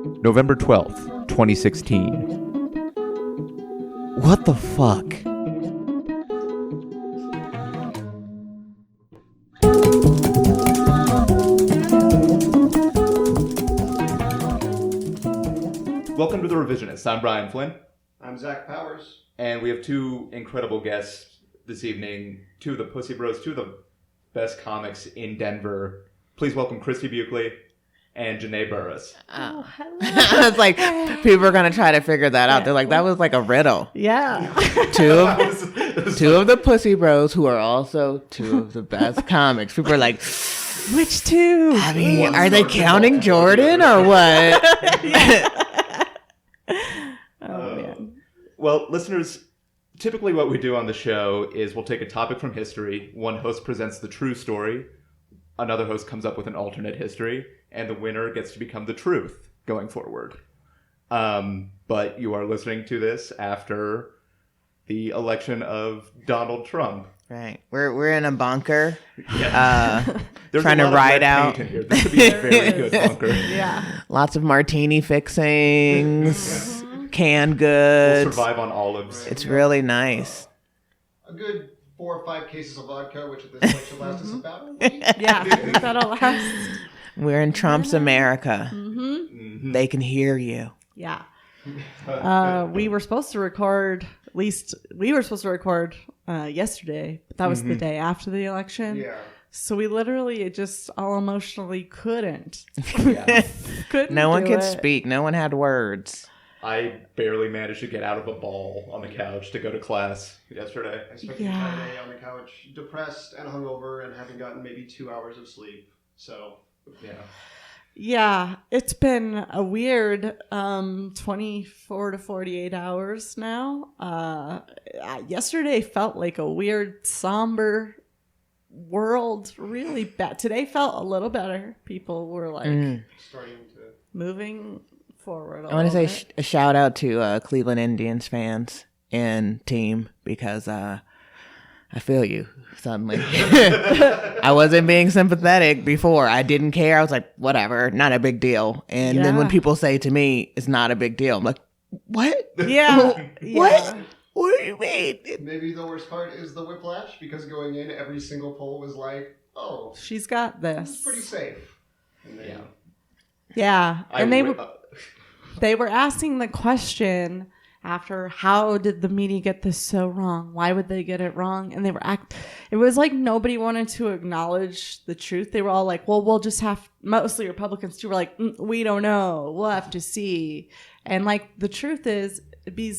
November 12th, 2016. What the fuck? Welcome to The Revisionists. I'm Brian Flynn. I'm Zach Powers. And we have two incredible guests this evening. Two of the Pussy Bros, two of the best comics in Denver. Please welcome Christie Buchele and Janae Burris. Oh, hello. It's like, people are going to try to figure that out. They're like, that was like a riddle. Yeah. Two of the Pussy Bros who are also two of the best comics. People are like, which two? I mean, are they counting Jordan or what? Man. Well, listeners, typically what we do on the show is we'll take a topic from history. One host presents the true story. Another host comes up with an alternate history. And the winner gets to become the truth going forward. But you are listening to this after the election of Donald Trump. Right. We're in a bunker. Yeah. Trying to ride out. In here. This could be a very good bunker. Yeah. Lots of martini fixings, canned goods. We'll survive on olives. It's really nice. A good 4 or 5 cases of vodka, which at this point should last us about a week. Yeah. That'll last. We're in Trump's America. Mm-hmm. They can hear you. Yeah. We were supposed to record, yesterday, but that was the day after the election. Yeah. So we literally just all emotionally couldn't. Yeah. No one could speak. No one had words. I barely managed to get out of a ball on the couch to go to class yesterday. I spent the entire day on the couch, depressed and hungover, and having gotten maybe 2 hours of sleep. So, yeah. Yeah, it's been a weird 24 to 48 hours now. Yesterday felt like a weird, somber world, really bad. Today felt a little better. People were like Starting to moving forward. I want to say a shout out to Cleveland Indians fans and team because I feel you suddenly. I wasn't being sympathetic before. I didn't care. I was like, whatever, not a big deal. And then when people say to me, it's not a big deal, I'm like, what? Yeah. What? What do you mean? Maybe the worst part is the whiplash, because going in, every single poll was like, oh, She's got it's this. pretty safe. And then, Yeah. And they were asking the question after, how did the media get this so wrong? Why would they get it wrong? And it was like nobody wanted to acknowledge the truth. They were all like, well, we'll just have, mostly Republicans too, were like, we don't know. We'll have to see. And like, the truth is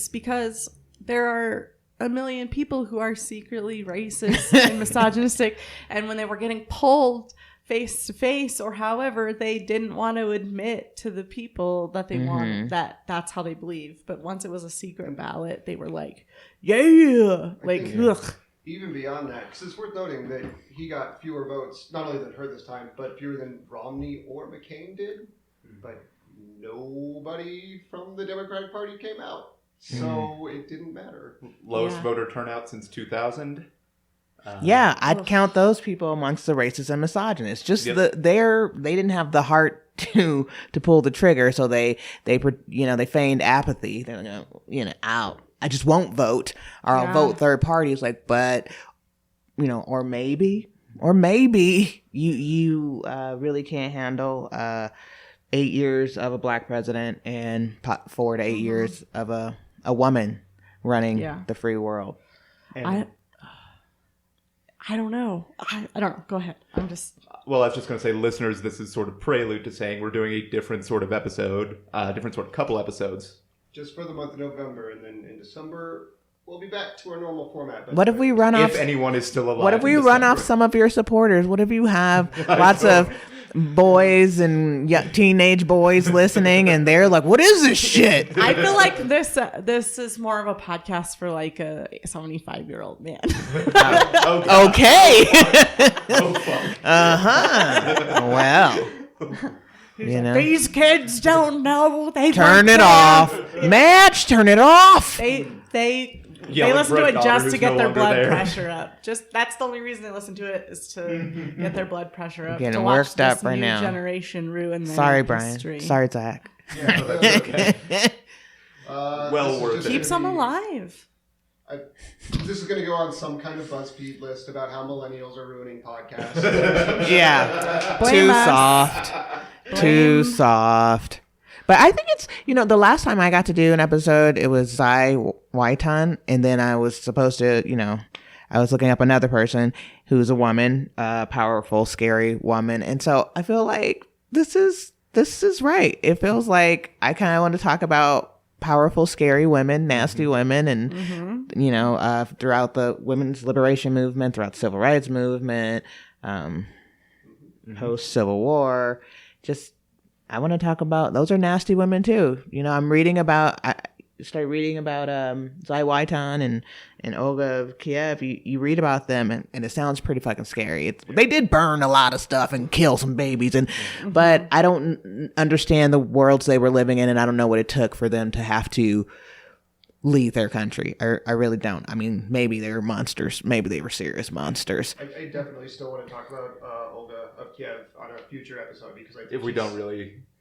because there are a million people who are secretly racist and misogynistic. And when they were getting polled face to face or however, they didn't want to admit to the people that they wanted that's how they believe. But once it was a secret ballot, they were like, yeah, like, ugh. Even beyond that, because it's worth noting that he got fewer votes, not only than her this time, but fewer than Romney or McCain did. But nobody from the Democratic Party came out. So it didn't matter. Lowest voter turnout since 2000. Yeah, I'd count those people amongst the racists and misogynists. Just they didn't have the heart to pull the trigger, so they feigned apathy. They're like, out. I just won't vote, or I'll vote third parties. Like, but or maybe you really can't handle 8 years of a black president and 4 to 8 years of a woman running the free world. And I don't know. I don't know. Go ahead. Well, I was just going to say, listeners, this is sort of prelude to saying we're doing a different sort of episode, different sort of couple episodes. Just for the month of November, and then in December, we'll be back to our normal format. What if we run off? If anyone is still alive. What if we run off some of your supporters? What if you have lots of boys and teenage boys listening, and they're like, "What is this shit?" I feel like this is more of a podcast for like a 75-year-old man. Okay. Oh fuck. Well. These kids don't know. They turn it off. Match, turn it off. They listen to it just to get their blood pressure up. That's the only reason they listen to it, is to get their blood pressure up. Getting to watch worked up this right new now. Generation ruin their Sorry, Brian. history. Sorry, Zach. Yeah, that's okay. Well worth it. Keeps them alive. This is going to go on some kind of BuzzFeed list about how millennials are ruining podcasts. Yeah. Blame Too us. soft. Too soft. But I think it's, the last time I got to do an episode, it was Zai Waitan. And then I was supposed to, I was looking up another person who's a woman, a powerful, scary woman. And so I feel like this is right. It feels like I kind of want to talk about powerful, scary women, nasty women, and throughout the women's liberation movement, throughout the civil rights movement, post Civil War. Just I want to talk about those are nasty women too. I'm reading about. I started reading about Zai Waitan and Olga of Kiev. You read about them and it sounds pretty fucking scary. They did burn a lot of stuff and kill some babies, but I don't understand the worlds they were living in, and I don't know what it took for them to have to leave their country. I really don't. I mean, maybe they were monsters. Maybe they were serious monsters. I definitely still want to talk about Olga of Kiev on a future episode because I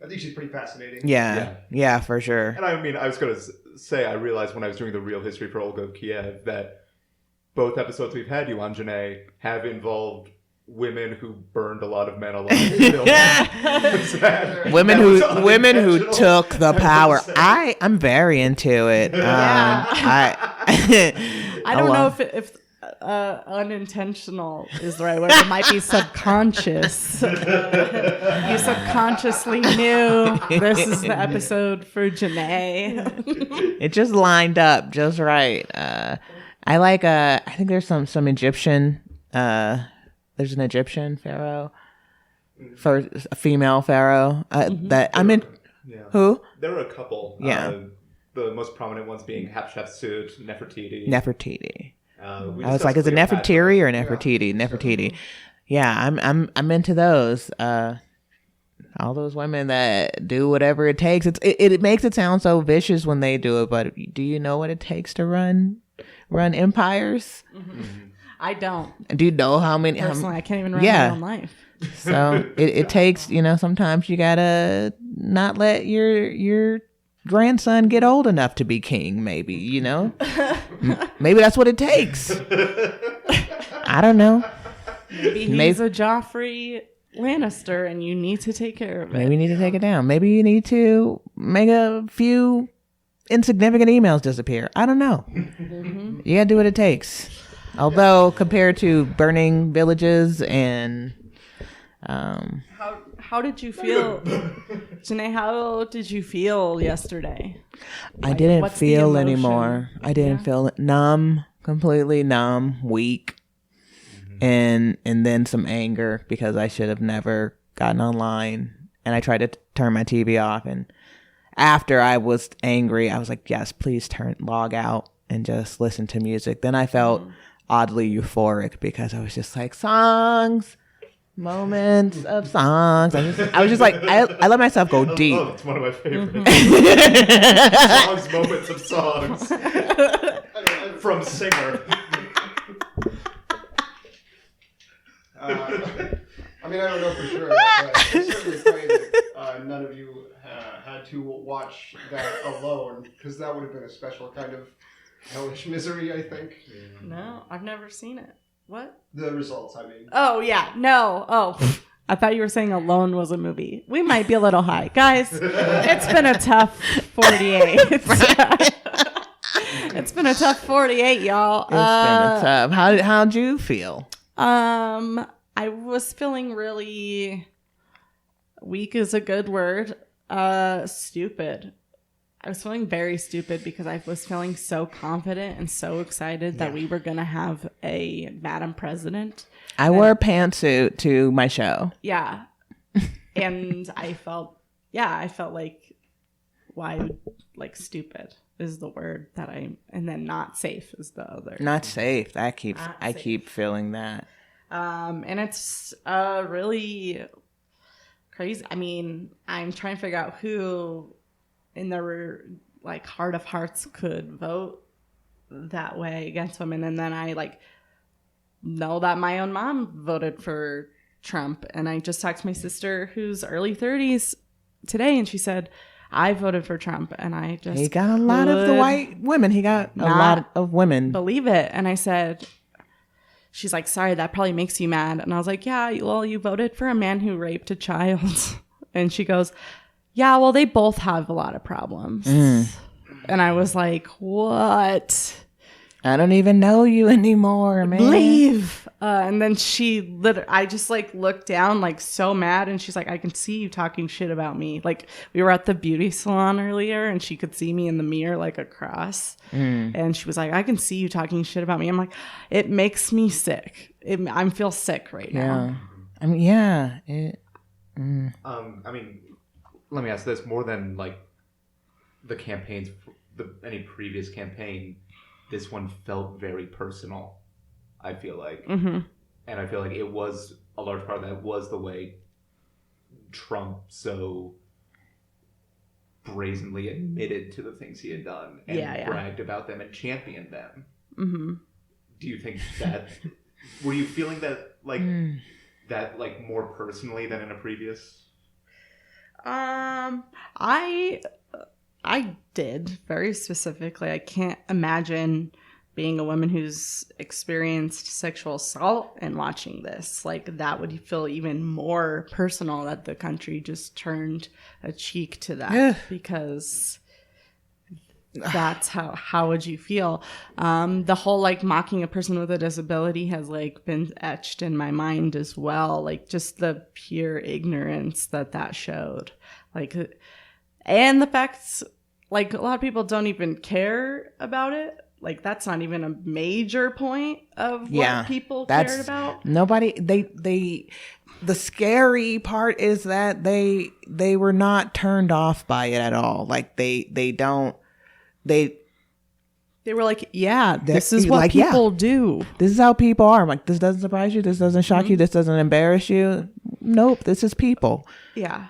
think she's pretty fascinating. Yeah, for sure. And I mean, I was going to say, I realized when I was doing the real history for Olga of Kiev that both episodes we've had you on, Janae, have involved women who burned a lot of men alive. women who took the power. I'm very into it. I don't know if unintentional is the right word. It might be subconscious. You subconsciously knew this is the episode for Janae. It just lined up just right. I like. I think there's some Egyptian. There's an Egyptian pharaoh, for a female pharaoh that I'm in. Yeah. Who? There were a couple. Yeah. The most prominent ones being Hatshepsut, Nefertiti. I was like, is it Nefertiti or Nefertiti? Yeah. Nefertiti. Yeah, I'm into those. All those women that do whatever it takes. It makes it sound so vicious when they do it, but do you know what it takes to run empires? Mm-hmm. I don't. Do you know how many? Personally, I can't even run my own life. So it takes, sometimes you gotta not let your grandson get old enough to be king, maybe, maybe that's what it takes. I don't know. Maybe he's a Joffrey Lannister and you need to take care of it. Maybe you need to take it down. Maybe you need to make a few insignificant emails disappear. I don't know. Mm-hmm. You gotta do what it takes. Although compared to burning villages and how did you feel, Janae? How did you feel yesterday? I didn't feel anymore. I didn't feel numb, completely numb, weak, and then some anger because I should have never gotten online. And I tried to turn my TV off, and after I was angry, I was like, "Yes, please log out and just listen to music." Then I felt oddly euphoric because I was just like, songs, moments of songs. I was just like, I let myself go deep. Oh, it's one of my favorites. Songs, moments of songs. From Singer. I mean, I don't know for sure, but I certainly pray that none of you had to watch that alone, because that would have been a special kind of hellish misery, I think. No, I've never seen it. What? The results, I mean. Oh, yeah. No. Oh, I thought you were saying Alone was a movie. We might be a little high. Guys, it's been a tough 48. It's been a tough 48, y'all. It's been a tough. How'd you feel? I was feeling really weak is a good word. Stupid. I was feeling very stupid because I was feeling so confident and so excited that we were going to have a Madam President. I wore a pantsuit to my show. Yeah. And I felt like, stupid is the word that and then not safe is the other. Not safe. I keep feeling that. And it's really crazy. I mean, I'm trying to figure out who in their heart of hearts could vote that way against women, and then I know that my own mom voted for Trump, and I just talked to my sister who's early 30s today, and she said, I voted for Trump, and I just he got a lot of the white women. He got a lot of women. Believe it. And I said, she's like, sorry, that probably makes you mad. And I was like, yeah, well, you voted for a man who raped a child. And she goes, yeah, well, they both have a lot of problems. And I was like, what? I don't even know you anymore, man. Leave. And then I just like looked down like so mad, and she's like, I can see you talking shit about me. Like, we were at the beauty salon earlier, and she could see me in the mirror like across. And she was like, I can see you talking shit about me. I'm like, it makes me sick. I feel sick right now. I mean, yeah. I mean, let me ask this: more than like the campaigns, any previous campaign, this one felt very personal. I feel like, and I feel like it was a large part of that was the way Trump so brazenly admitted to the things he had done and bragged about them and championed them. Do you think that were you feeling that like that like more personally than in a previous? I did very specifically. I can't imagine being a woman who's experienced sexual assault and watching this. Like, that would feel even more personal, that the country just turned a cheek to that, because that's how would you feel? The whole like mocking a person with a disability has like been etched in my mind as well. Like, just the pure ignorance that showed, like, and the facts, like, a lot of people don't even care about it. Like, that's not even a major point of what people cared about. Nobody, the scary part is that they were not turned off by it at all. Like, they were like, yeah, this is what people do. This is how people are. I'm like, this doesn't surprise you? This doesn't shock you? This doesn't embarrass you? Nope, this is people. Yeah.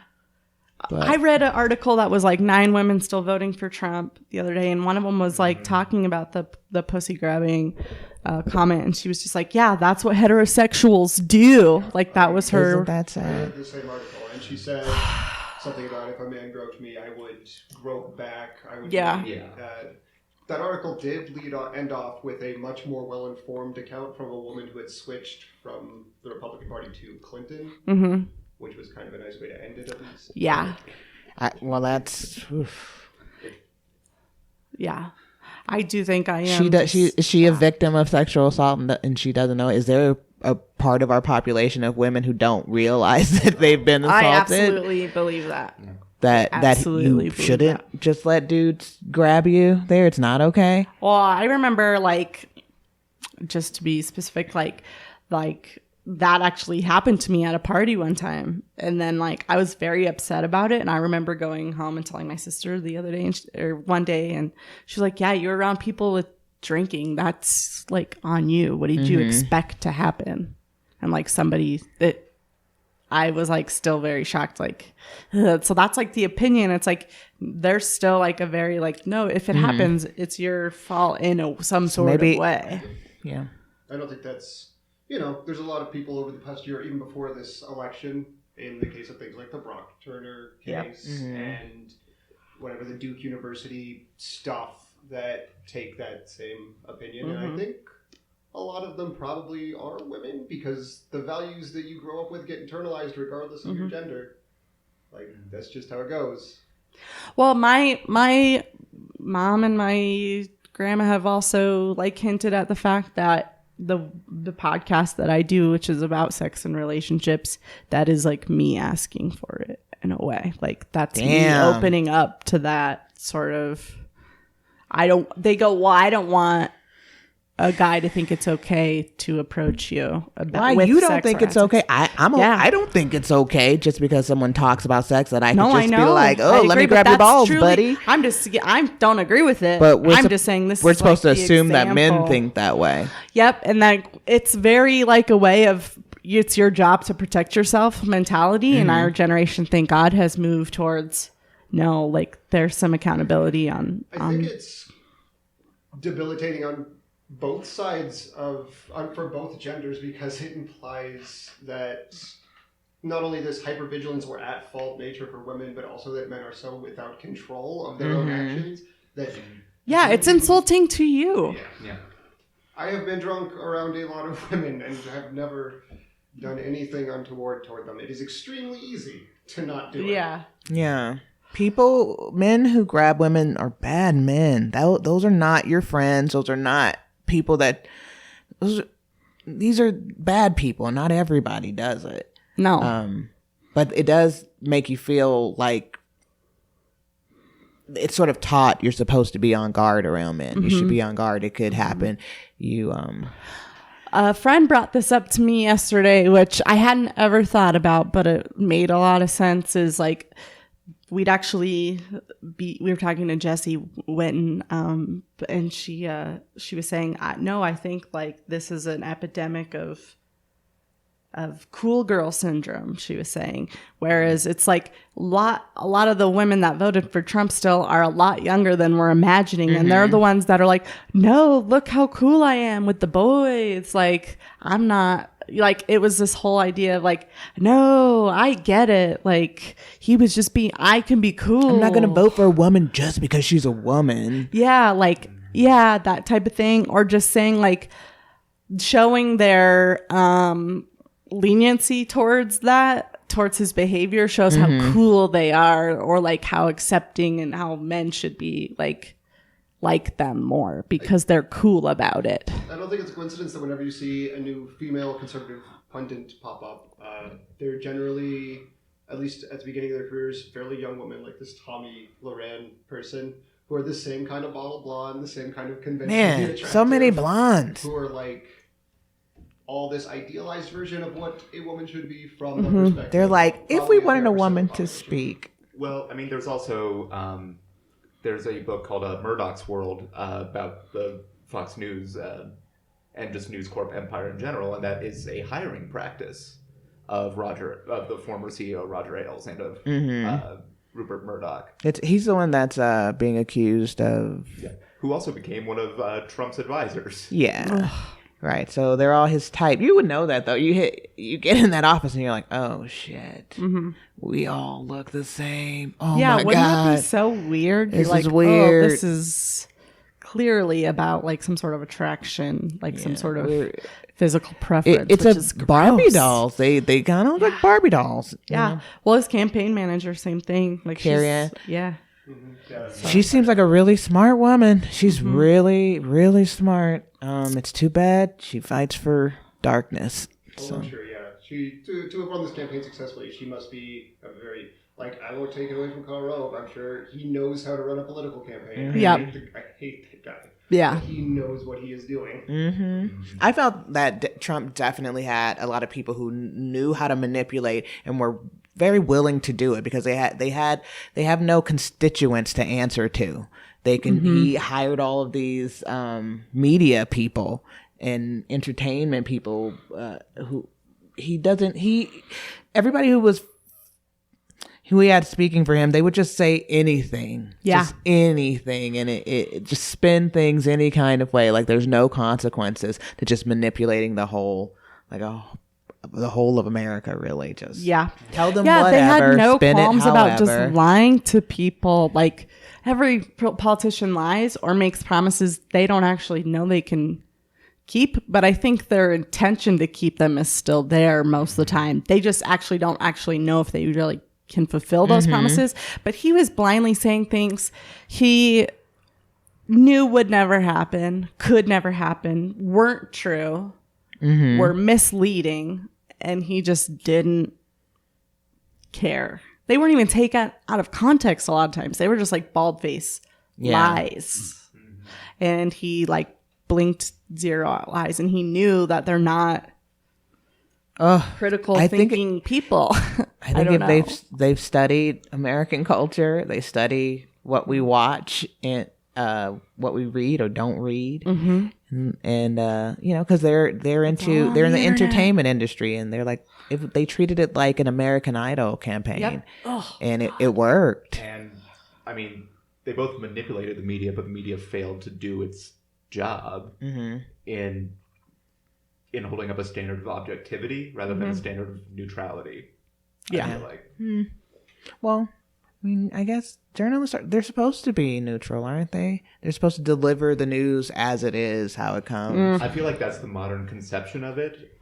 But I read an article that was like 9 women still voting for Trump the other day, and one of them was like talking about the pussy grabbing comment, and she was just like, yeah, that's what heterosexuals do. Like, that was her. Isn't that sad? I read the same article, and she said something about, if a man groped me, I would grope back. I would that article did end off with a much more well-informed account from a woman who had switched from the Republican Party to Clinton. Which was kind of a nice way to end it, at least. Yeah. Well, that's... Oof. Yeah. I do think I am. Is she a victim of sexual assault and she doesn't know? Is there a part of our population of women who don't realize that they've been assaulted? I absolutely believe that. That you shouldn't just let dudes grab you there? It's not okay? Well, I remember, like, just to be specific, like that actually happened to me at a party one time. And then, like, I was very upset about it. And I remember going home and telling my sister the other day, one day, and she was like, yeah, you're around people with drinking. That's, like, on you. What did you expect to happen? And, like, somebody that I was, like, still very shocked. Like, so that's, like, the opinion. It's, like, there's still, like, a very, like, no, if it happens, it's your fault in some sort of way. Yeah. I don't think that's... You know, there's a lot of people over the past year, even before this election, in the case of things like the Brock Turner case and whatever, the Duke University stuff, that take that same opinion. And I think a lot of them probably are women, because the values that you grow up with get internalized regardless of your gender. Like, that's just how it goes. Well, my mom and my grandma have also, like, hinted at the fact that the podcast that I do, which is about sex and relationships, that is like me asking for it in a way. Like, that's me opening up to that sort of. They go, well, I don't want a guy to think it's okay to approach you about. Why you don't think it's okay? I don't think it's okay just because someone talks about sex that I can just be like, oh, let me grab your balls, buddy. I don't agree with it. But I'm just saying this. We're is supposed like to assume that men think that way. Yep, and that it's very like a way of it's your job to protect yourself mentality, and our generation, thank God, has moved towards no, like there's some accountability on. I think it's debilitating on both sides for both genders, because it implies that not only this hypervigilance or at fault nature for women, but also that men are so without control of their own actions that it's insulting to you. Yeah. I have been drunk around a lot of women and have never done anything untoward toward them. It is extremely easy to not do it. Yeah. Men who grab women are bad men. Those are not your friends. Those are not people these are bad people. Not everybody does it. No. But it does make you feel like it's sort of taught you're supposed to be on guard around men. You should be on guard. It could happen. A friend brought this up to me yesterday, which I hadn't ever thought about, but it made a lot of sense. Is like we were talking to Jessie Witten, and she was saying, no, I think like this is an epidemic of cool girl syndrome, she was saying. Whereas it's like a lot of the women that voted for Trump still are a lot younger than we're imagining. And they're the ones that are like, no, look how cool I am with the boys. Like, I'm not, like, it was this whole idea of like, no, I get it. Like, he was just I can be cool. I'm not going to vote for a woman just because she's a woman. Yeah. Like, yeah, that type of thing. Or just saying like, showing their, leniency towards his behavior shows how cool they are, or like how accepting and how men should be like them more because they're cool about it. I don't think it's a coincidence that whenever you see a new female conservative pundit pop up, they're generally, at least at the beginning of their careers, fairly young women like this Tommy Loren person who are the same kind of bottle blonde, the same kind of conventionally attractive, so many blondes who are like all this idealized version of what a woman should be from the perspective. They're like, if we wanted a woman to speak. Well, I mean, there's also there's a book called Murdoch's World about the Fox News and just News Corp empire in general, and that is a hiring practice of the former CEO Roger Ailes and of Rupert Murdoch. He's the one that's being accused of, who also became one of Trump's advisors. Yeah. Right, so they're all his type. You would know that though. You get in that office and you're like, oh shit, we all look the same. Oh my god, wouldn't that be so weird? This You're is like, weird. Oh, this is clearly about like some sort of attraction, like some sort of physical preference. It's Barbie dolls. They kind of look like Barbie dolls. Yeah. You know? Well, his campaign manager, same thing. Like Carrie. Yeah. She seems like a really smart woman. She's really, really smart. It's too bad she fights for darkness. Oh, I'm sure, yeah. She to have run this campaign successfully, she must be a very, like, I won't take it away from Karl Rove. I'm sure he knows how to run a political campaign. I hate that guy. Yeah. But he knows what he is doing. I felt that Trump definitely had a lot of people who knew how to manipulate and were very willing to do it because they have no constituents to answer to. They can. He hired all of these media people and entertainment people everybody who he had speaking for him, they would just say anything. Just anything. And it just spin things any kind of way. Like there's no consequences to just manipulating the whole, the whole of America, really. Just tell them whatever. They had no spin qualms it about however. just lying to people. Like every politician lies or makes promises they don't actually know they can keep, but I think their intention to keep them is still there most of the time. They just actually don't actually know if they really can fulfill those promises. But he was blindly saying things he knew would never happen, could never happen, weren't true, were misleading, and he just didn't care. They weren't even taken out of context a lot of times. They were just like bald face lies. And he like blinked zero eyes, and he knew that they're not critical thinking people. I think if they've studied American culture, they study what we watch and what we read or don't read, and because they're in the entertainment industry, and they're like, if they treated it like an American Idol campaign, and it worked. And I mean, they both manipulated the media, but the media failed to do its job in holding up a standard of objectivity rather than a standard of neutrality. Yeah. I feel like. Well, I mean, I guess journalists they're supposed to be neutral, aren't they? They're supposed to deliver the news as it is, how it comes. I feel like that's the modern conception of it,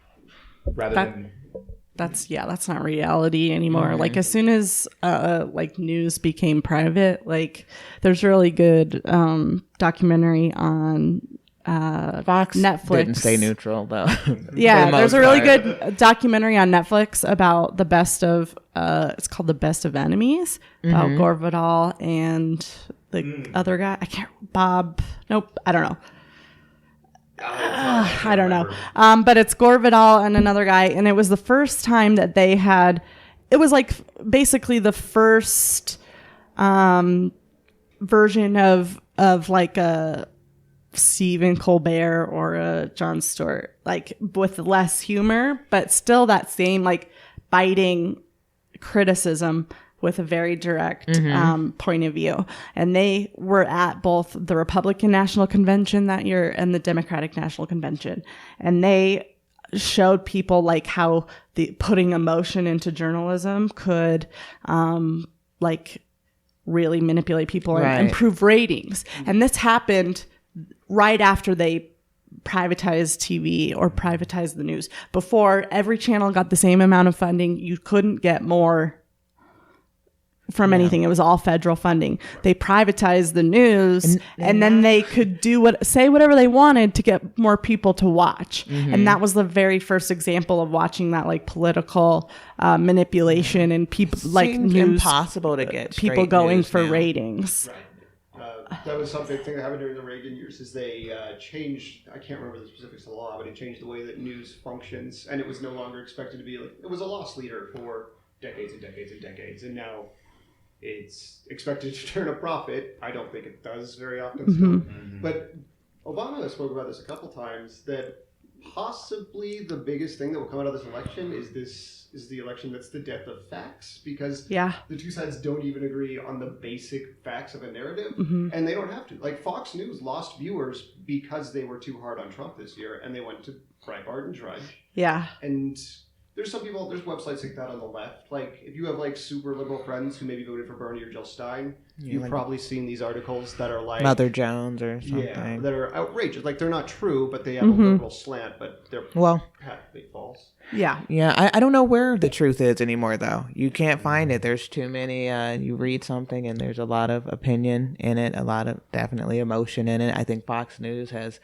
rather than. That's not reality anymore. Like as soon as like news became private, like there's a really good documentary on Fox Netflix. didn't stay neutral though. Yeah, there's a really part. good documentary on Netflix about the best of it's called The Best of Enemies, about Gore Vidal and the other guy. I don't know. I don't know. But it's Gore Vidal and another guy, and it was the first time that they had. It was like basically the first version of like a Stephen Colbert or a Jon Stewart, like with less humor, but still that same like biting criticism with a very direct point of view. And they were at both the Republican National Convention that year and the Democratic National Convention. And they showed people like how the putting emotion into journalism could like really manipulate people and improve ratings. And this happened right after they privatized TV or privatized the news. Before, every channel got the same amount of funding. You couldn't get more from anything. It was all federal funding. They privatized the news and then they could say whatever they wanted to get more people to watch. And that was the very first example of watching that like political manipulation and people like news impossible to get people going for now. ratings. Right. That was some big thing that happened during the Reagan years is they changed, I can't remember the specifics of the law, but it changed the way that news functions, and it was no longer expected to be like, it was a loss leader for decades and decades and decades, and now it's expected to turn a profit. I don't think it does very often still. But Obama spoke about this a couple times, that possibly the biggest thing that will come out of this election is the election that's the death of facts, because the two sides don't even agree on the basic facts of a narrative, and they don't have to. Like Fox News lost viewers because they were too hard on Trump this year, and they went to Breitbart and Drudge. Yeah. And there's websites like that on the left. Like, if you have, like, super liberal friends who maybe voted for Bernie or Jill Stein, you've like probably seen these articles that are like... Mother Jones or something. Yeah, that are outrageous. Like, they're not true, but they have a liberal slant, but they're patently false. Yeah. Yeah, I don't know where the truth is anymore, though. You can't find it. There's too many... you read something, and there's a lot of opinion in it, a lot of, definitely, emotion in it. I think Fox News has...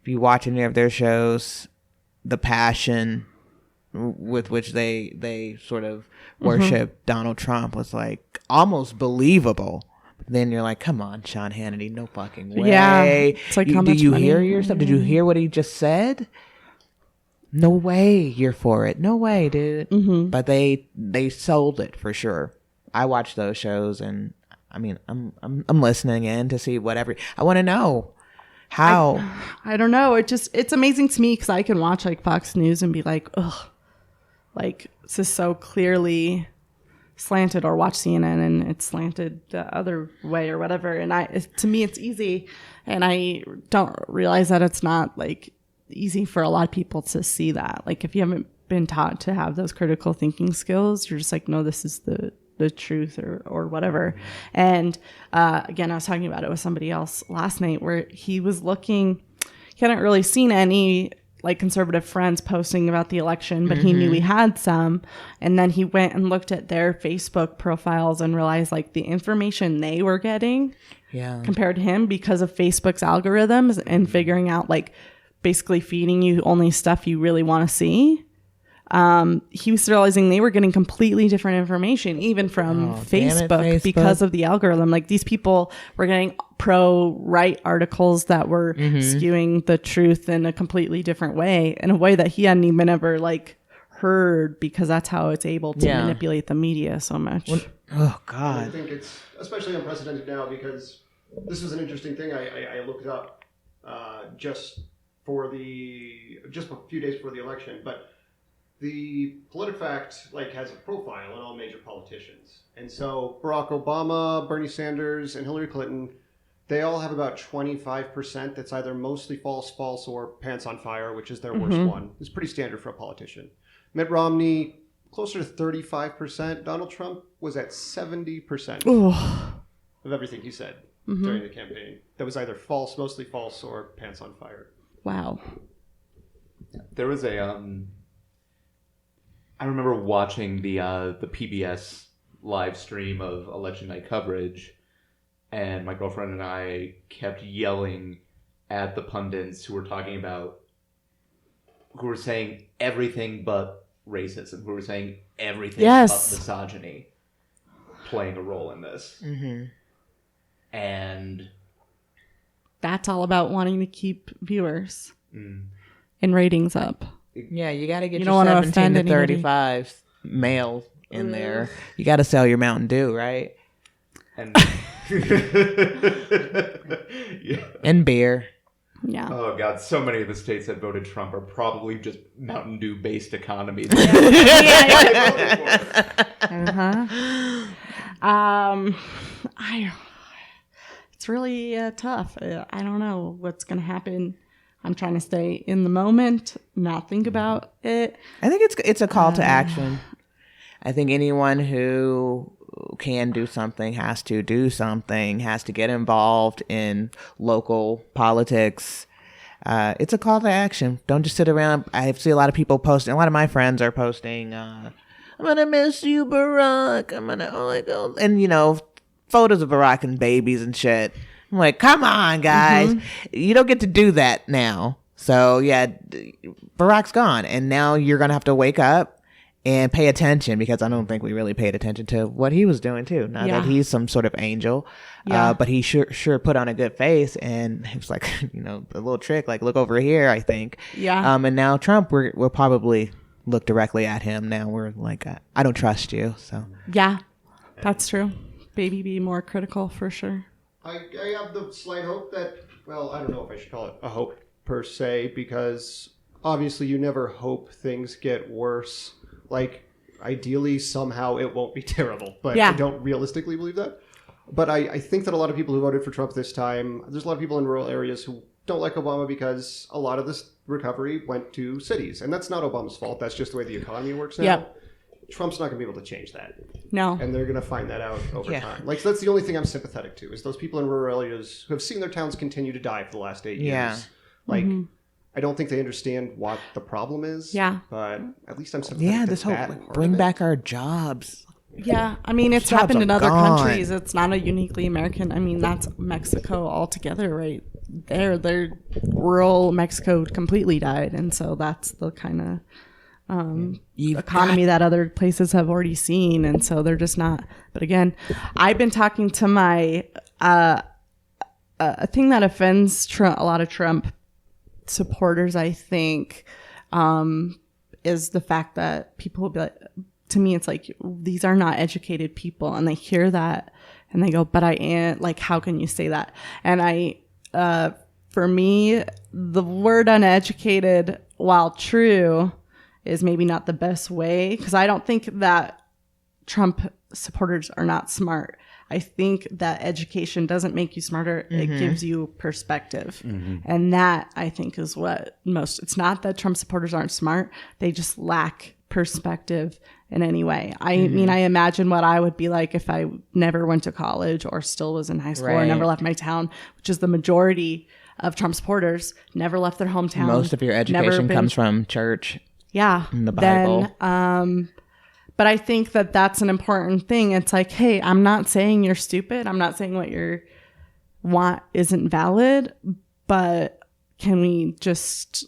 If you watch any of their shows, the passion... with which they sort of worship Donald Trump was like almost believable. But then you're like, come on, Sean Hannity, no fucking way. Yeah, it's like, how much did you money? Hear your stuff? Did you hear what he just said? No way you're for it. No way, dude. But they sold it for sure. I watch those shows, and I mean, I'm listening in to see whatever I want to know. How? I don't know. It's amazing to me because I can watch like Fox News and be like, ugh. Like, this is so clearly slanted, or watch CNN and it's slanted the other way or whatever. And to me, it's easy. And I don't realize that it's not like easy for a lot of people to see that. Like, if you haven't been taught to have those critical thinking skills, you're just like, no, this is the truth or whatever. And again, I was talking about it with somebody else last night where he was looking, he hadn't really seen any like conservative friends posting about the election, but he knew he had some. And then he went and looked at their Facebook profiles and realized like the information they were getting compared to him because of Facebook's algorithms and figuring out like basically feeding you only stuff you really want to see. He was realizing they were getting completely different information, even from Facebook, because of the algorithm. Like, these people were getting pro-right articles that were skewing the truth in a completely different way, in a way that he hadn't even ever like heard, because that's how it's able to manipulate the media so much. Oh God! I think it's especially unprecedented now because this was an interesting thing. I looked up just a few days before the election, but. The PolitiFact has a profile on all major politicians. And so Barack Obama, Bernie Sanders, and Hillary Clinton, they all have about 25% that's either mostly false, or pants on fire, which is their worst one. It's pretty standard for a politician. Mitt Romney, closer to 35%. Donald Trump was at 70% of everything he said during the campaign. That was either false, mostly false, or pants on fire. Wow. There was a I remember watching the PBS live stream of election night coverage, and my girlfriend and I kept yelling at the pundits who were saying everything but racism, who were saying everything but misogyny playing a role in this. Mm-hmm. And that's all about wanting to keep viewers and ratings up. Yeah, you got to get your 17 to 35 males in there. You got to sell your Mountain Dew, right? And yeah. And beer. Yeah. Oh God, so many of the states that voted Trump are probably just Mountain Dew based economies. It's really tough. I don't know what's going to happen. I'm trying to stay in the moment, not think about it. I think it's a call to action. I think anyone who can do something has to do something, has to get involved in local politics. It's a call to action. Don't just sit around. I see a lot of people posting. A lot of my friends are posting, I'm going to miss you, Barack. I'm going to, and photos of Barack and babies and shit. I'm like, come on, guys. You don't get to do that now. So, yeah, Barack's gone. And now you're going to have to wake up and pay attention, because I don't think we really paid attention to what he was doing, too. Not that he's some sort of angel, but he sure put on a good face. And it was like, a little trick, like, look over here, I think. Yeah. And now Trump, we'll probably look directly at him. Now we're like, I don't trust you. So, yeah, that's true. Baby be more critical for sure. I have the slight hope that, well, I don't know if I should call it a hope per se, because obviously you never hope things get worse. Like, ideally, somehow it won't be terrible, but I don't realistically believe that. But I think that a lot of people who voted for Trump this time, there's a lot of people in rural areas who don't like Obama because a lot of this recovery went to cities. And that's not Obama's fault. That's just the way the economy works now. Yep. Trump's not going to be able to change that. No. And they're going to find that out over time. Like, so that's the only thing I'm sympathetic to, is those people in rural areas who have seen their towns continue to die for the last 8 years. Like, I don't think they understand what the problem is. Yeah. But at least I'm sympathetic yeah, to this whole that bring back our jobs. Yeah, I mean, it's Jobs happened in are other gone. countries. It's not a uniquely American. I mean, that's Mexico altogether, right there. Their rural Mexico completely died, and so that's the kind of economy that other places have already seen, and so they're just not. But again, I've been talking to my a thing that offends a lot of Trump supporters, I think, is the fact that people will be like, to me, it's like, these are not educated people, and they hear that and they go, but I am, like, how can you say that? And for me, the word uneducated, while true, is maybe not the best way, because I don't think that Trump supporters are not smart. I think that education doesn't make you smarter. It gives you perspective. And that, I think, is what it's not that Trump supporters aren't smart. They just lack perspective in any way. I mean, I imagine what I would be like if I never went to college or still was in high school or never left my town, which is the majority of Trump supporters, never left their hometown. Most of your education comes from church. Yeah. In the Bible. But I think that that's an important thing. It's like, hey, I'm not saying you're stupid. I'm not saying what you want isn't valid, but can we just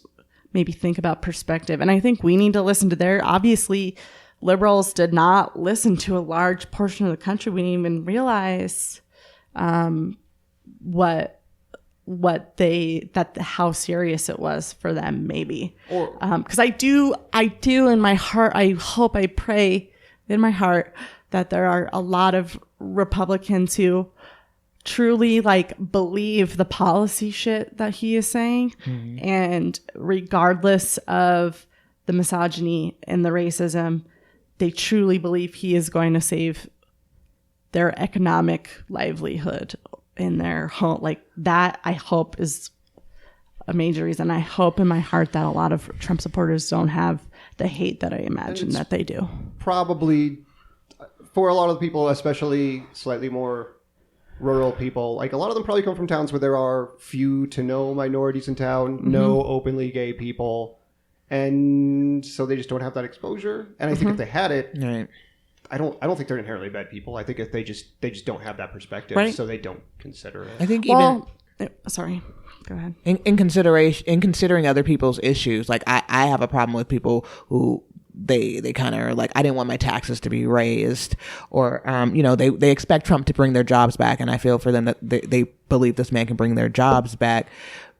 maybe think about perspective? And I think we need to listen to obviously, liberals did not listen to a large portion of the country. We didn't even realize how serious it was for them, maybe. Because I do in my heart, I hope, I pray in my heart that there are a lot of Republicans who truly believe the policy shit that he is saying. And regardless of the misogyny and the racism, they truly believe he is going to save their economic livelihood in their home. That, I hope, is a major reason. I hope in my heart that a lot of Trump supporters don't have the hate that I imagine that they do. Probably for a lot of the people, especially slightly more rural people, like a lot of them probably come from towns where there are few to no minorities in town, no openly gay people, and so they just don't have that exposure. And I think if they had it, Right. I don't think they're inherently bad people. I think if they just don't have that perspective, Right. so they don't consider it. I think Sorry, go ahead. in considering other people's issues, like I have a problem with people who they kind of are like, I didn't want my taxes to be raised, or they expect Trump to bring their jobs back, and I feel for them that they believe this man can bring their jobs back,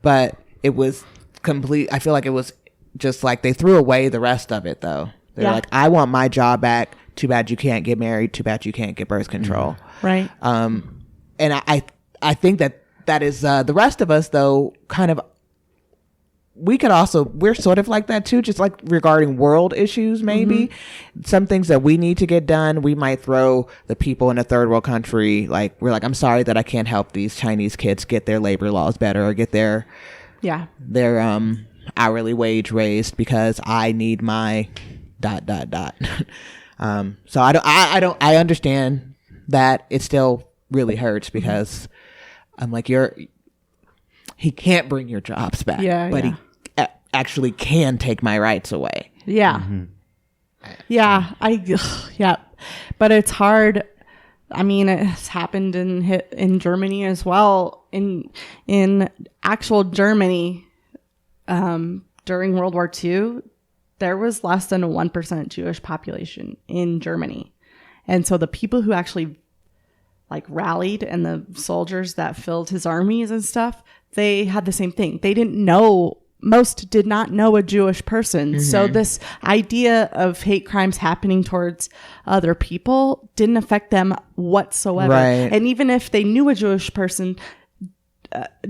but it was complete. I feel like it was just like they threw away the rest of it though. They're like, I want my job back. Too bad you can't get married. Too bad you can't get birth control. Right. And I think that is the rest of us though kind of. We're sort of like that too, just like regarding world issues, maybe some things that we need to get done. We might throw the people in a third world country. Like we're like, I'm sorry that I can't help these Chinese kids get their labor laws better or get their hourly wage raised because I need my ... So I understand that it still really hurts because I'm like, he can't bring your jobs back, but he actually can take my rights away. Yeah. But it's hard. I mean, it's happened in Germany as well. In actual Germany, during World War II, there was less than a 1% Jewish population in Germany. And so the people who actually like rallied and the soldiers that filled his armies and stuff, they had the same thing. They didn't know, most did not know a Jewish person. So this idea of hate crimes happening towards other people didn't affect them whatsoever. Right. And even if they knew a Jewish person,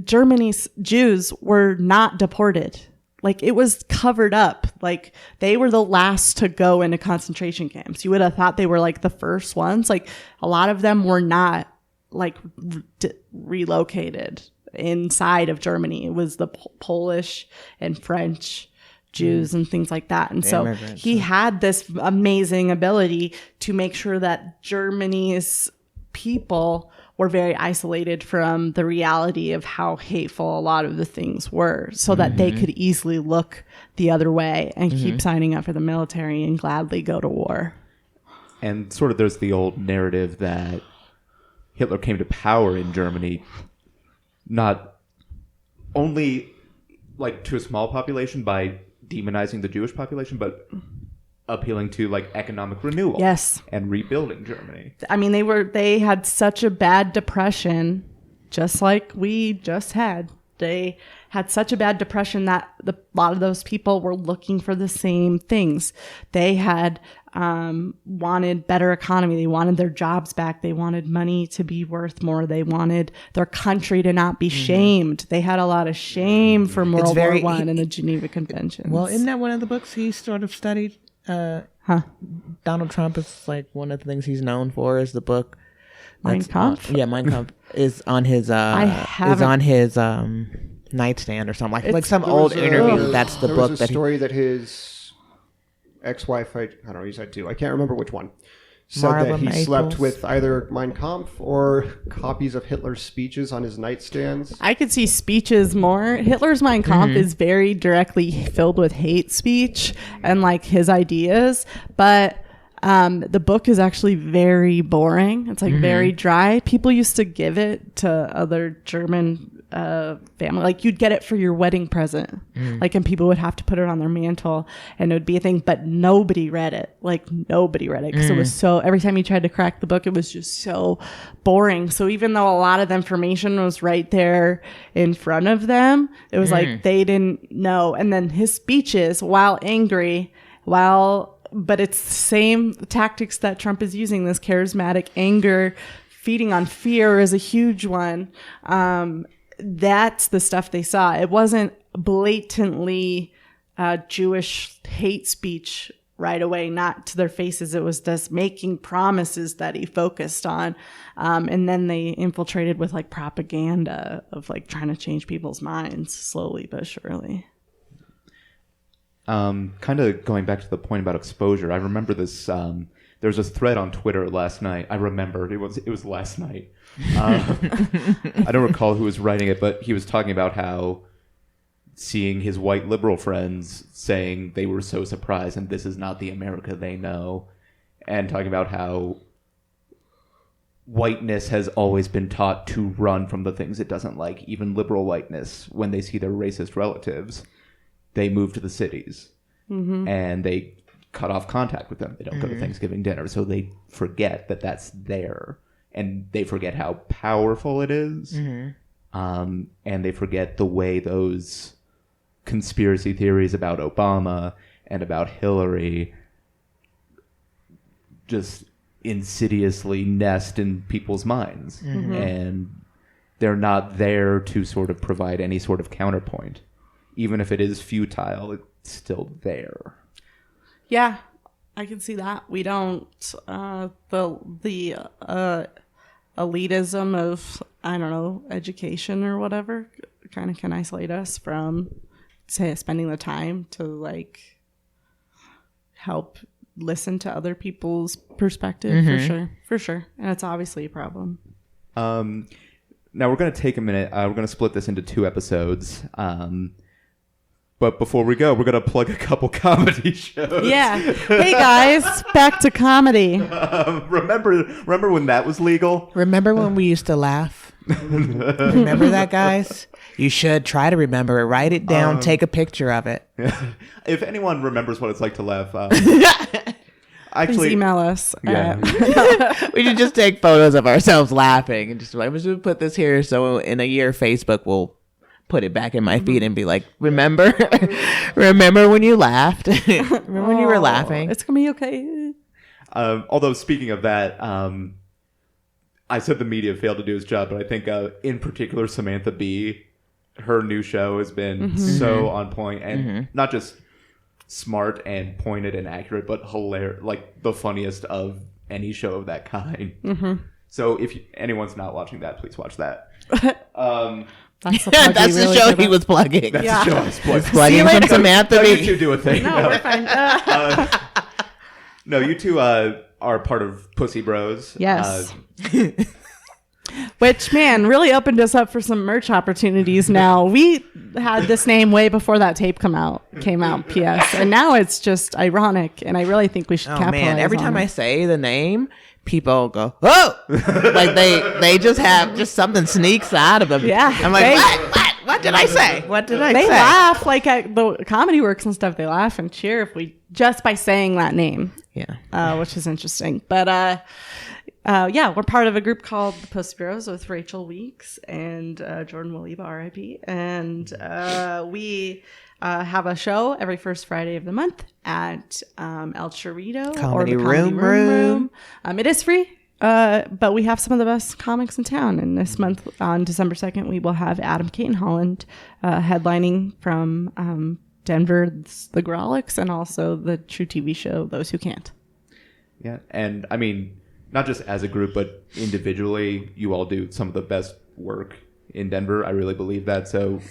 Germany's Jews were not deported. Like it was covered up. Like they were the last to go into concentration camps. You would have thought they were like the first ones. Like a lot of them were not like relocated inside of Germany. It was the Polish and French Jews and things like that. And so he had this amazing ability to make sure that Germany's people were very isolated from the reality of how hateful a lot of the things were, so that they could easily look the other way and keep signing up for the military and gladly go to war. And sort of there's the old narrative that Hitler came to power in Germany not only like to a small population by demonizing the Jewish population, but appealing to like economic renewal, and rebuilding Germany. I mean, they had such a bad depression, just like we just had. They had such a bad depression that a lot of those people were looking for the same things. They had wanted better economy. They wanted their jobs back. They wanted money to be worth more. They wanted their country to not be shamed. They had a lot of shame from World War I and the Geneva Conventions. Well, isn't that one of the books he sort of studied? Donald Trump is like one of the things he's known for is the book Mein Kampf. Mein Kampf is on his nightstand or something like some old interview. That's the book. There was a story that his ex-wife, I don't know, he said too. I can't remember which one. Said that he slept with either Mein Kampf or copies of Hitler's speeches on his nightstands. I could see speeches more. Hitler's Mein Kampf is very directly filled with hate speech and like his ideas, but the book is actually very boring. It's like very dry. People used to give it to other German family, like you'd get it for your wedding present, like, and people would have to put it on their mantle and it would be a thing, but nobody read it because it was so, every time you tried to crack the book, it was just so boring. So even though a lot of the information was right there in front of them, it was like they didn't know. And then his speeches, while angry, but it's the same tactics that Trump is using, this charismatic anger, feeding on fear is a huge one. That's the stuff they saw. It wasn't blatantly Jewish hate speech right away, not to their faces. It was just making promises that he focused on. And then they infiltrated with like propaganda of like trying to change people's minds slowly but surely. kind of going back to the point about exposure, I remember this. There was this thread on Twitter last night. I remember it was last night. I don't recall who was writing it, but he was talking about how seeing his white liberal friends saying they were so surprised and this is not the America they know, and talking about how whiteness has always been taught to run from the things it doesn't like. Even liberal whiteness, when they see their racist relatives, they move to the cities and they cut off contact with them. They don't go to Thanksgiving dinner, so they forget that that's there, and they forget how powerful it is. And they forget the way those conspiracy theories about Obama and about Hillary just insidiously nest in people's minds. And they're not there to sort of provide any sort of counterpoint. Even if it is futile, it's still there. Yeah, I can see that. We don't, the elitism of, I don't know, education or whatever kind of can isolate us from, say, spending the time to like help listen to other people's perspective. For sure. And it's obviously a problem. Now we're going to take a minute. We're going to split this into 2 episodes. But before we go, we're going to plug a couple comedy shows. Yeah. Hey guys, back to comedy. Remember when that was legal? Remember when we used to laugh? Remember that, guys? You should try to remember it. Write it down. Take a picture of it. If anyone remembers what it's like to laugh, Please email us. Yeah. We should just take photos of ourselves laughing and just like, we should put this here so in a year Facebook will put it back in my feed and be like, remember when you laughed? Remember when you were laughing? It's gonna be okay. Although speaking of that, I said the media failed to do its job, but I think in particular Samantha Bee, her new show has been so on point and not just smart and pointed and accurate, but hilarious, like the funniest of any show of that kind. So if anyone's not watching that, please watch that. That's the show he was plugging. That's the show I was plugging. Plugging from Samantha You Bee. two do a thing. No, we're fine. No, you two are part of Pussy Bros. Yes. Which, man, really opened us up for some merch opportunities now. We had this name way before that tape came out, PS. And now it's just ironic, and I really think we should capitalize on it. Every time I say the name, people go, oh! Like they just have, just something sneaks out of them. Yeah. I'm like, what did I say? What did I say? They laugh, like at the Comedy Works and stuff, they laugh and cheer if we, just by saying that name. Yeah. Which is interesting. But, yeah, we're part of a group called the Pussy Bros with Rachel Weeks and Jordan Waliba, R.I.P. And we have a show every first Friday of the month at El Chorrito Comedy or the Comedy Room. It is free, but we have some of the best comics in town. And this month, on December 2nd, we will have Adam Caton Holland headlining from Denver's The Grolics and also the True TV show Those Who Can't. Yeah, and I mean, not just as a group, but individually, you all do some of the best work in Denver. I really believe that. So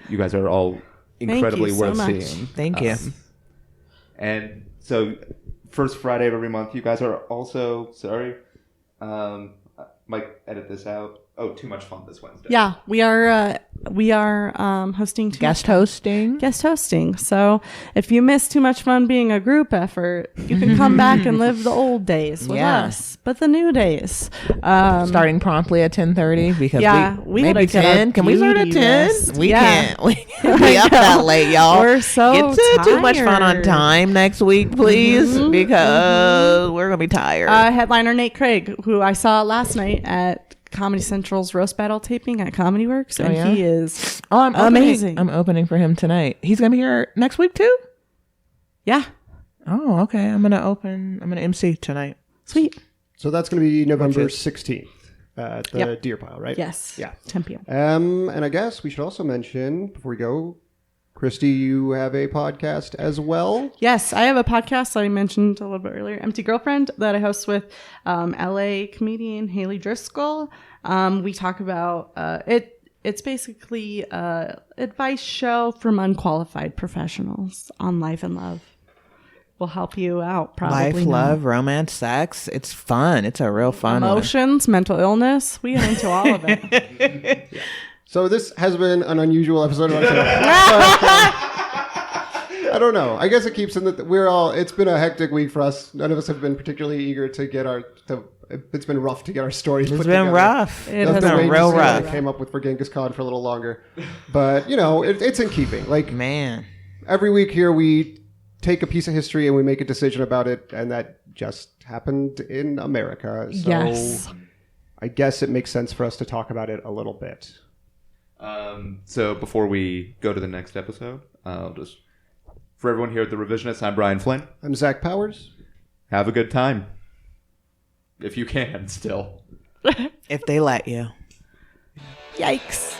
you guys are all incredibly worth seeing. Thank you. And so first Friday of every month, you guys are also, might edit this out. Oh, Too Much Fun this Wednesday. Yeah, we are hosting Guest hosting. So if you miss Too Much Fun being a group effort, you can come back and live the old days with us, but the new days. Starting promptly at 10:30 because we maybe 10. Can we start at 10? We can't. We can't be up that late, y'all. We're so Get to tired. Too Much Fun on time next week, please, because we're gonna be tired. Headliner Nate Craig, who I saw last night at Comedy Central's roast battle taping at Comedy Works, and he is amazing. I'm opening for him tonight. He's gonna be here next week too. Yeah. Oh, okay. I'm gonna MC tonight. Sweet. So that's going to be November 16th at the Deer Pile, right? Yes. Yeah. 10 p.m. And I guess we should also mention before we go, Christy, you have a podcast as well. Yes, I have a podcast I mentioned a little bit earlier, Empty Girlfriend, that I host with LA comedian Haley Driscoll. We talk about It's basically a advice show from unqualified professionals on life and love. We'll help you out, probably. Life, not. love, romance, sex. It's fun. It's a real fun Emotions, mental illness. We get into all of it. So this has been an unusual episode of our show. I don't know. I guess it keeps in that it's been a hectic week for us. None of us have been particularly eager to get it's been rough to get our stories put together. It's been rough. It has been real rough. I came up with for Genghis Khan for a little longer. But, it's in keeping. Like, Man. every week here we take a piece of history and we make a decision about it, and that just happened in America. So Yes. I guess it makes sense for us to talk about it a little bit. So before we go to the next episode, for everyone here at The Revisionists, I'm Brian Flynn. I'm Zach Powers. Have a good time. If you can, still. If they let you. Yikes.